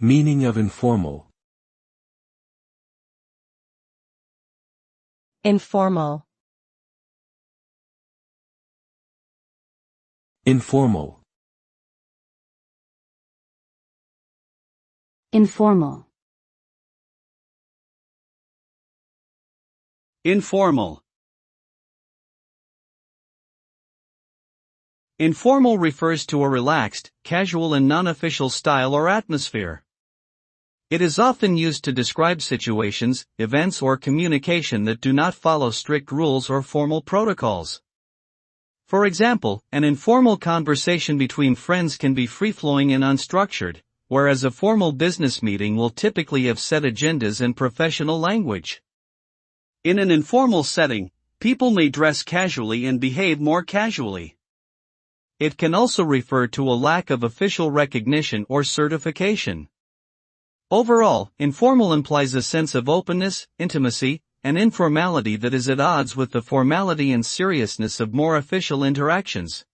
Meaning of informal. Informal. Informal. Informal. Informal. Informal refers to a relaxed, casual and non-official style or atmosphere. It is often used to describe situations, events or communication that do not follow strict rules or formal protocols. For example, an informal conversation between friends can be free-flowing and unstructured, whereas a formal business meeting will typically have set agendas and professional language. In an informal setting, people may dress casually and behave more casually. It can also refer to a lack of official recognition or certification. Overall, informal implies a sense of openness, intimacy, and informality that is at odds with the formality and seriousness of more official interactions.